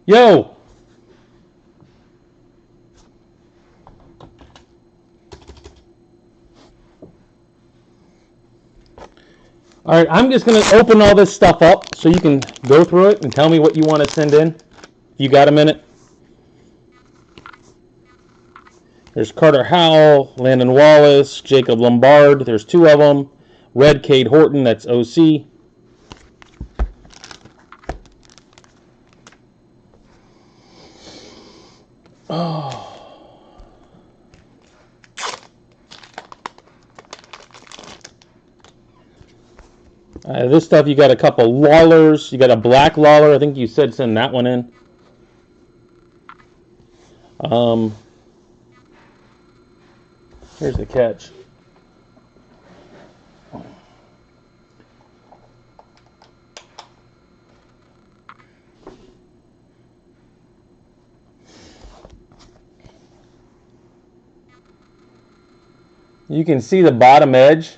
Yo! All right, I'm just going to open all this stuff up so you can go through it and tell me what you want to send in. You got a minute? There's Carter Howell, Landon Wallace, Jacob Lombard. There's two of them. Red Cade Horton, that's OC. Oh. This stuff, you got a couple Lawlers. You got a black Lawler. I think you said send that one in. Here's the catch. You can see the bottom edge.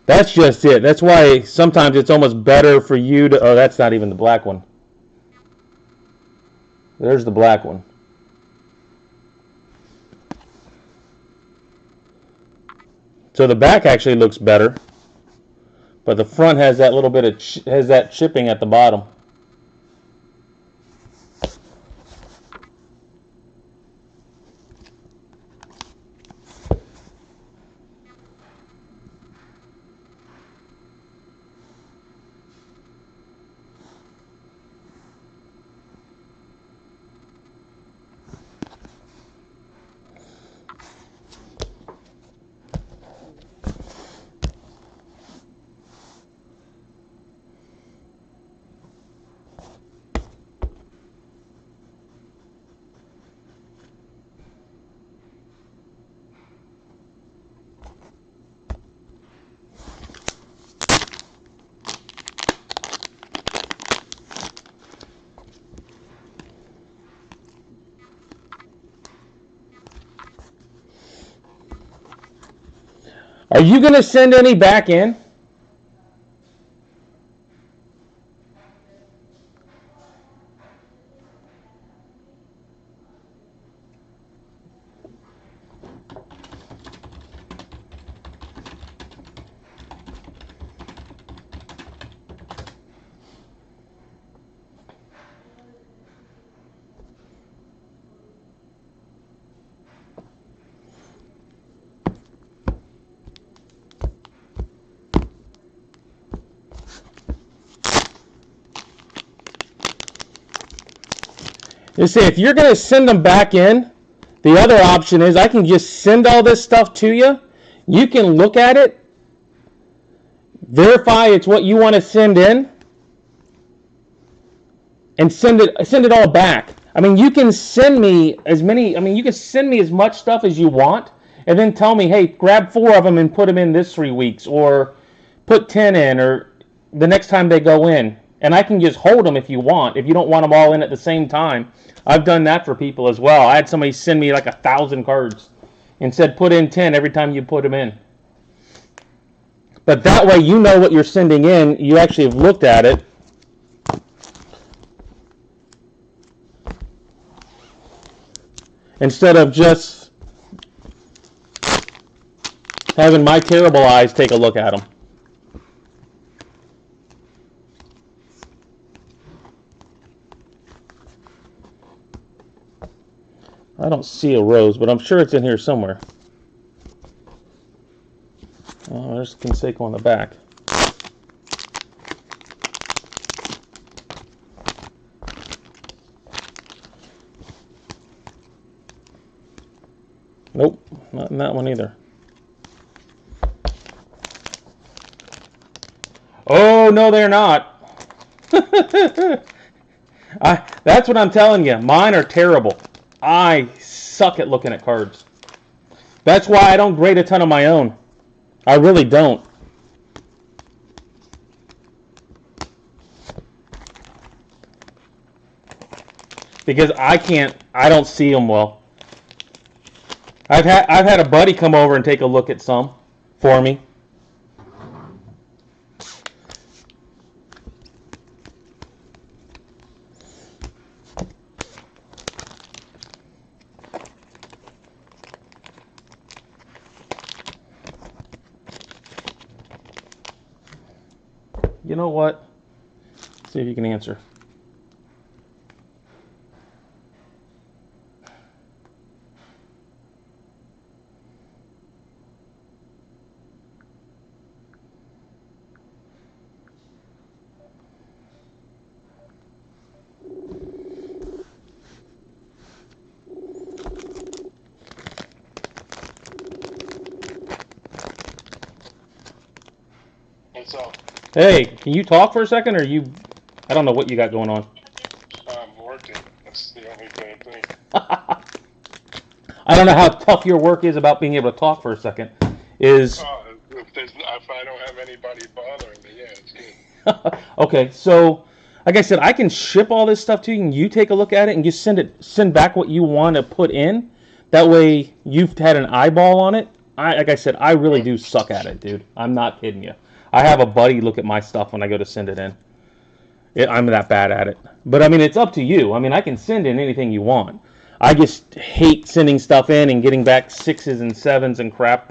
That's just it. That's why sometimes it's almost better for you to... Oh, that's not even the black one. There's the black one. So the back actually looks better, but the front has that little bit of has that chipping at the bottom. Are you going to send any back in? You see, if you're going to send them back in, the other option is I can just send all this stuff to you. You can look at it, verify it's what you want to send in, and send it all back. I mean, you can send me as many. I mean, you can send me as much stuff as you want, and then tell me, hey, grab 4 of them and put them in this 3 weeks, or put 10 in, or the next time they go in. And I can just hold them if you want, if you don't want them all in at the same time. I've done that for people as well. I had somebody send me like 1,000 cards and said put in 10 every time you put them in. But that way you know what you're sending in. You actually have looked at it. Instead of just having my terrible eyes take a look at them. I don't see a rose, but I'm sure it's in here somewhere. Oh, there's Canseco on the back. Nope, not in that one either. Oh, no, they're not. That's what I'm telling you. Mine are terrible. I suck at looking at cards. That's why I don't grade a ton of my own. I really don't. Because I don't see them well. I've had a buddy come over and take a look at some for me. You know what? See if you can answer. What's up? Hey, can you talk for a second, or you? I don't know what you got going on. I'm working. That's the only bad thing. I don't know how tough your work is about being able to talk for a second. Is If I don't have anybody bothering me, yeah, it's good. okay. So, like I said, I can ship all this stuff to you, and you take a look at it, and just send back what you want to put in. That way, you've had an eyeball on it. Like I said, I really do suck at it, dude. I'm not kidding you. I have a buddy look at my stuff when I go to send it in. I'm that bad at it. But I mean, it's up to you. I mean, I can send in anything you want. I just hate sending stuff in and getting back 6s and 7s and crap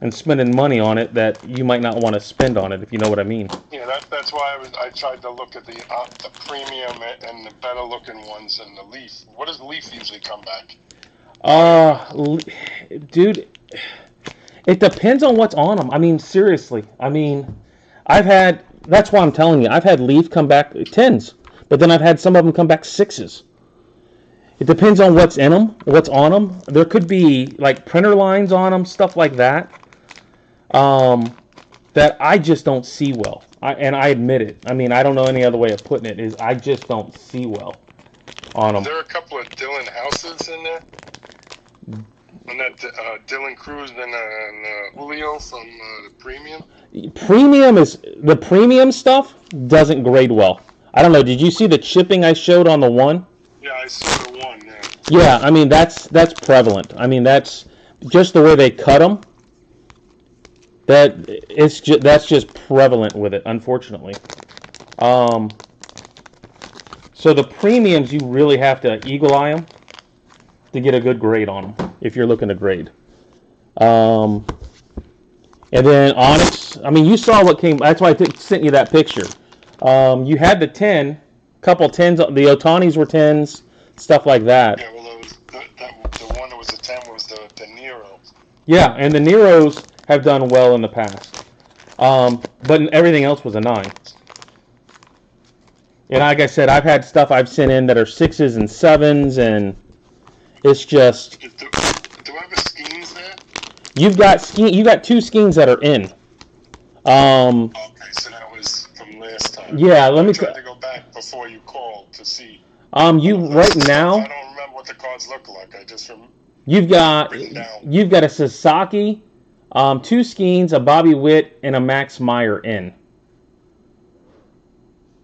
and spending money on it that you might not want to spend on it, if you know what I mean. Yeah, that's why I tried to look at the premium and the better looking ones and the Leaf. What does Leaf usually come back? Dude, it depends on what's on them. I mean, seriously. I mean, that's why I'm telling you, I've had Leaf come back 10s, but then I've had some of them come back 6s. It depends on what's in them, what's on them. There could be like printer lines on them, stuff like that, that I just don't see well. And I admit it. I mean, I don't know any other way of putting it. Is I just don't see well on them. Is there a couple of Dylan Houses in there? And that Dylan Cruz and Julio from the premium? The premium stuff doesn't grade well. I don't know. Did you see the chipping I showed on the one? Yeah, I saw the one. Yeah. Yeah, I mean that's prevalent. I mean that's just the way they cut them. That's just prevalent with it, unfortunately. So the premiums, you really have to eagle eye them to get a good grade on them if you're looking to grade. And then Onyx, I mean, you saw what came. That's why I sent you that picture. You had the 10, couple 10s. The Otanis were 10s, stuff like that. Yeah, well, the one that was a 10 was the Nero. Yeah, and the Neros have done well in the past. But everything else was a 9. And like I said, I've had stuff I've sent in that are 6s and 7s, and it's just. Do I have a Skeens there? You got 2 Skeens that are in. Okay, so that was from last time. Yeah, I tried to go back before you called to see. Right now. I don't remember what the cards look like. I just you've got a Sasaki, 2 Skeens, a Bobby Witt, and a Max Meyer in.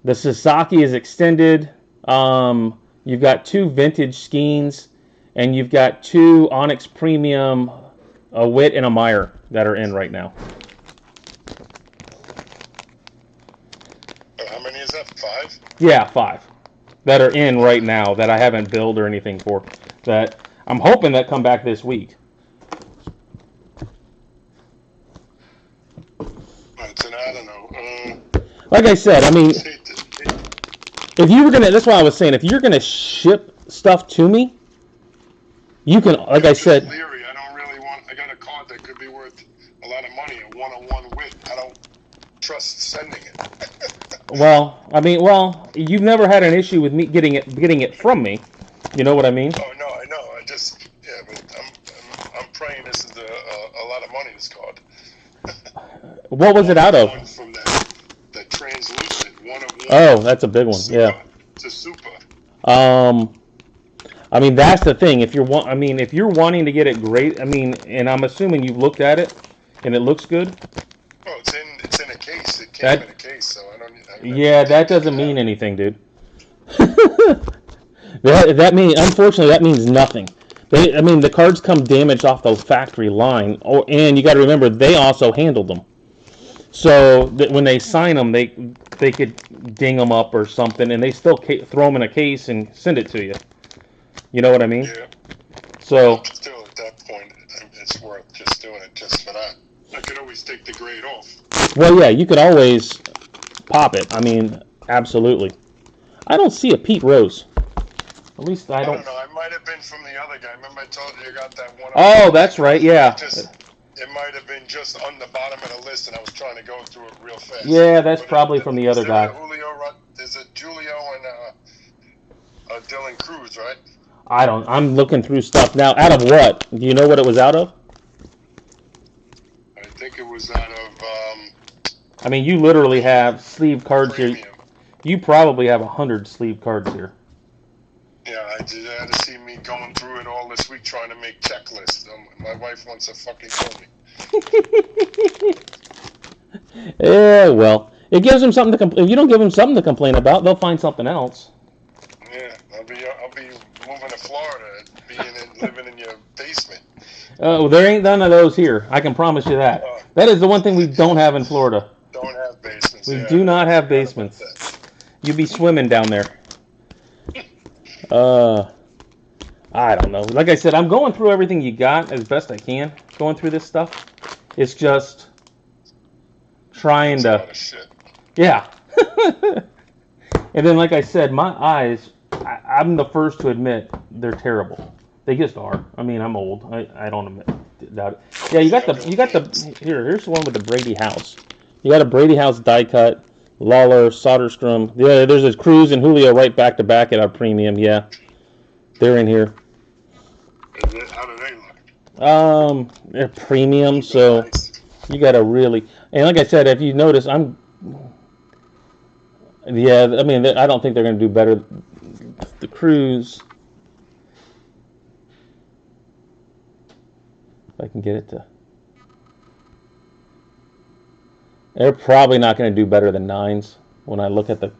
The Sasaki is extended. You've got 2 vintage Skeens, and you've got 2 Onyx Premium, a Witt and a Meyer that are in right now. How many is that? 5? Yeah, 5 that are in right now that I haven't billed or anything for. That I'm hoping that come back this week. I don't know. Like I said, I mean, if you were gonna, that's why I was saying, if you're gonna ship stuff to me, you can, like I said. Leery, I don't really want. I got a card that could be worth a lot of money, a 101 Witt. I don't trust sending it. Well, you've never had an issue with me getting it from me. You know what I mean? Oh no, I know. But I'm praying this is a lot of money. This card. What was it out of? One from that translucent 101. Oh, that's a big one. Super. Yeah. It's a super. I mean, that's the thing. If you're wanting to get it great, I mean, and I'm assuming you've looked at it and it looks good. Oh, it's in a case. It came in a case, so I don't. Yeah, that doesn't mean anything, dude. that means, unfortunately, that means nothing. The cards come damaged off the factory line, and you got to remember they also handled them. So that when they sign them, they could ding them up or something, and they still throw them in a case and send it to you. You know what I mean? Yeah. So Still, at that point, it's worth just doing it just for that. I could always take the grade off. Well, yeah, you could always pop it. I mean, absolutely. I don't see a Pete Rose. At least I I don't. don't know. I might have been from the other guy. Remember I told you got that one. Oh, that's right. Yeah. It might have been just on the bottom of the list, and I was trying to go through it real fast. Yeah, that's probably from the other guy. There's a Julio and Dylan Cruz, right? I'm looking through stuff now. Out of what? Do you know what it was out of? I think it was out of. I mean, you literally have sleeve cards Premium. here. You probably have 100 sleeve cards here. Yeah, I just had to see me going through it all this week trying to make checklists. My wife wants to fucking kill me. Yeah, well, it gives them something to complain. If you don't give them something to complain about, they'll find something else. Yeah, I'll be moving to Florida, living in your basement. Oh, there ain't none of those here. I can promise you that. That is the one thing we don't have in Florida. Don't have basements. We do not have basements. You'd be swimming down there. I don't know. Like I said, I'm going through everything you got as best I can. Going through this stuff. It's just trying to. Yeah. And then, like I said, my eyes. I'm the first to admit they're terrible. They just are. I mean, I'm old. I don't doubt it. Yeah, you got the. Here's the one with the Brady House. You got a Brady House die cut. Lawler, Soderstrom. Yeah, there's a Cruz and Julio right back to back at our premium. Yeah, they're in here. How do they look? They're premium, so you got to really. And like I said, if you notice, Yeah, I mean, I don't think they're going to do better. The Cruz. If I can get it to. They're probably not going to do better than 9s when I look at the.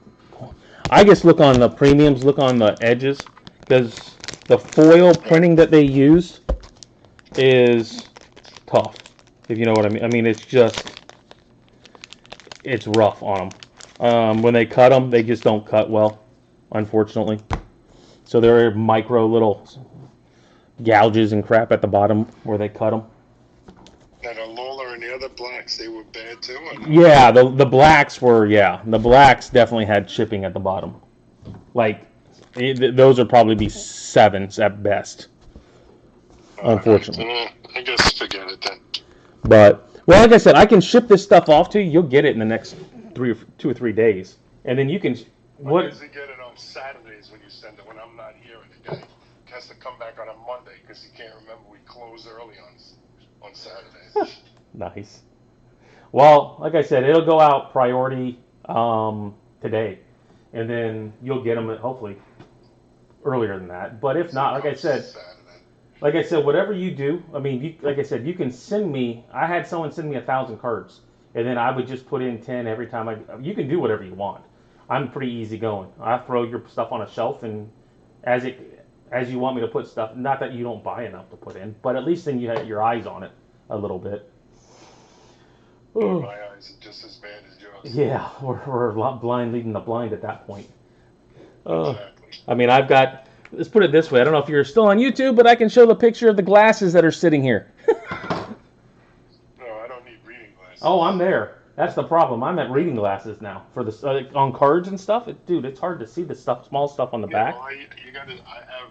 I just look on the premiums, look on the edges, because the foil printing that they use is tough, if you know what I mean. I mean, it's rough on them. When they cut them, they just don't cut well, unfortunately. So there are micro little gouges and crap at the bottom where they cut them. And the Lawler and the other blacks, they were bad too? Yeah, the blacks were, the blacks definitely had chipping at the bottom. Like, those would probably be 7s at best, unfortunately. I guess forget it then. But, well, like I said, I can ship this stuff off to you. You'll get it in the next 2 or 3 days. And then you can... I usually get it on Saturdays when you send it, when I'm not here. And the guy has to come back on a Monday because he can't remember we close early on Saturdays. Nice. Well, like I said, it'll go out priority today, and then you'll get them hopefully earlier than that. But if not, like I said, whatever you do, I mean, like I said, you can send me. I had someone send me 1,000 cards, and then I would just put in 10 every time. You can do whatever you want. I'm pretty easy going. I throw your stuff on a shelf, and as you want me to put stuff. Not that you don't buy enough to put in, but at least then you have your eyes on it a little bit. My eyes are just as bad as yours. Yeah, we're a lot blind leading the blind at that point. Exactly. I mean, let's put it this way. I don't know if you're still on YouTube, but I can show the picture of the glasses that are sitting here. No, I don't need reading glasses. Oh, I'm there. That's the problem. I'm at reading glasses now for the on cards and stuff. Dude, it's hard to see the small stuff on the back. Well, I have